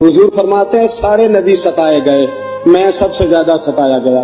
हुजूर फरमाते हैं सारे नबी सताए गए, मैं सबसे ज्यादा सताया गया।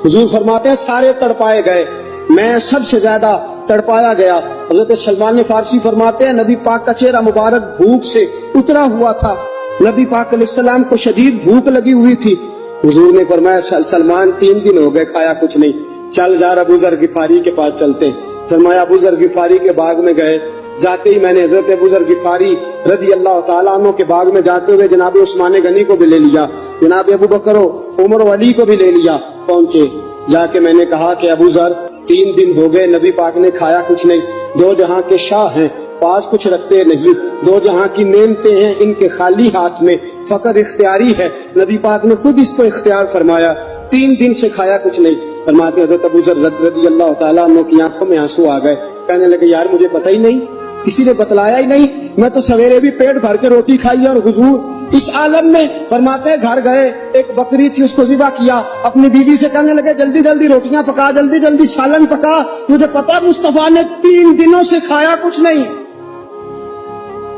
हुजूर फरमाते हैं सारे तड़पाए गए, मैं सबसे ज्यादा तड़पाया गया। हजरत सलमान फारसी फरमाते हैं नबी पाक का चेहरा मुबारक भूख से उतरा हुआ था, नबी पाक अलैहिस्सलाम को शदीद भूख लगी हुई थी। हुजूर ने फरमाया सलमान 3 दिन हो गए खाया कुछ नहीं, चल जा अबू ज़र गिफारी के पास चलते। फरमाया अबू ज़र गिफारी के बाग में गए। जाते ही मैंने हजरत अबू ज़र गिफारी रदी अल्लाह ताला अन्हु के बाग में जाते हुए जनाब उस्मान गनी को भी ले लिया, जनाब अबू बकर उमर अली को भी ले लिया। पहुंचे, जाके मैंने कहा कि अबू ज़र 3 दिन हो गए नबी पाक ने खाया कुछ नहीं, 2 जहां के शाह हैं, पास कुछ रखते नहीं, 2 जहां की नेमतें हैं इनके खाली हाथ में, फकर इख्तियारी है, नबी पाक ने खुद इसको इख्तियार फरमाया, 3 दिन से खाया कुछ नहीं। फरमाते हजरत अबू ज़र रदी अल्लाह ताला अन्हु की आंखों में आंसू आ गए। कहने लगे यार मुझे पता ही नहीं, किसी ने बतलाया ही नहीं, मैं तो सवेरे भी पेट भर के रोटी खाई और हुजूर इस आलम में। फरमाते हैं घर गए, एक बकरी थी उसको ज़िबा किया, अपनी बीवी से कहने लगे जल्दी जल्दी रोटियां पका, जल्दी जल्दी सालन पका, तुझे पता मुस्तफा ने 3 दिनों से खाया कुछ नहीं।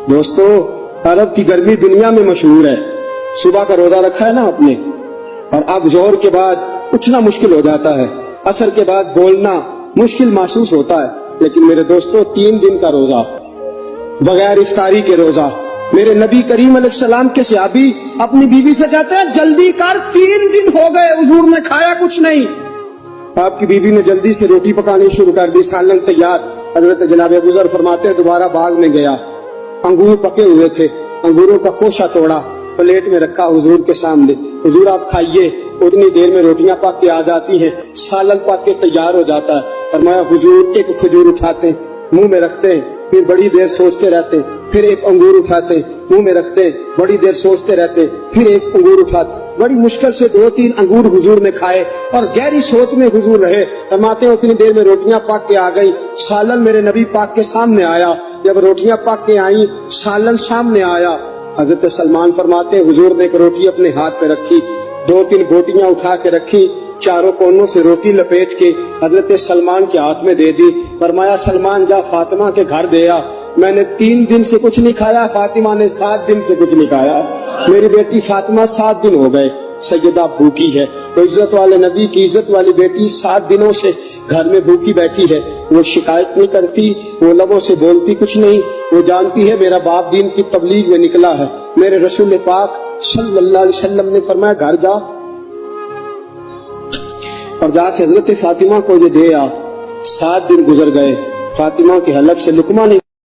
दोस्तों अरब की गर्मी दुनिया में मशहूर है, सुबह का रोजा रखा है ना आपने, और अब जोहर के बाद उठना मुश्किल हो जाता है, असर के बाद बोलना मुश्किल महसूस होता है, लेकिन मेरे दोस्तों 3 दिन का रोजा बगैर इफ्तारी के रोजा, मेरे नबी करीम अलैहिस्सलाम के सहाबी अपनी बीवी से कहते हैं जल्दी कर 3 दिन हो गए हुजूर ने खाया कुछ नहीं। आपकी बीवी ने जल्दी से रोटी पकानी शुरू कर दी, सालन तैयार। हजरत जनाब अबू ज़र फरमाते हैं दोबारा बाग में गया, अंगूर पके हुए थे, अंगूरों का खोशा तोड़ा, प्लेट में रखा हुजूर के सामने, हुजूर आप खाइए। उतनी देर में रोटियां पक के आ जाती हैं, सालन पक के तैयार हो जाता है। फरमाया हुजूर एक खजूर उठाते मुंह में रखते हैं, फिर बड़ी देर सोचते रहते, फिर एक अंगूर उठाते मुंह में रखते, बड़ी देर सोचते रहते, फिर एक अंगूर उठाते। बड़ी मुश्किल से 2-3 अंगूर हुजूर ने खाए और गहरी सोच में हुजूर रहे। फरमाते हैं उतनी देर में रोटियां पक के आ गई, सालन मेरे नबी पाक के सामने आया। जब रोटियां पक के आई, सालन सामने आया, हजरत सलमान फरमाते हैं हुजूर ने एक रोटी अपने हाथ पे रखी, 2-3 बोटियां उठा के रखी, चारों कोनों से रोटी लपेट के हजरत सलमान के हाथ में दे दी। फरमाया सलमान जा फातिमा के घर दे आ, मैंने 3 दिन से कुछ नहीं खाया, फातिमा ने 7 दिन से कुछ नहीं खाया। मेरी बेटी फातिमा 7 दिन हो गए सैयदा भूखी है। तो इज्जत वाले नबी की इज्जत वाली बेटी 7 दिनों से घर में भूखी बैठी है। वो शिकायत नहीं करती, वो लबों से बोलती कुछ नहीं, वो जानती है मेरा बाप दीन की तबलीग में निकला है। मेरे रसूल पाक सल्लल्लाहु अलैहि वसल्लम ने फरमाया घर जा और जाके हजरत फातिमा को ये दे आ। 7 दिन गुजर गए, फातिमा के हलक से लुकमा नहीं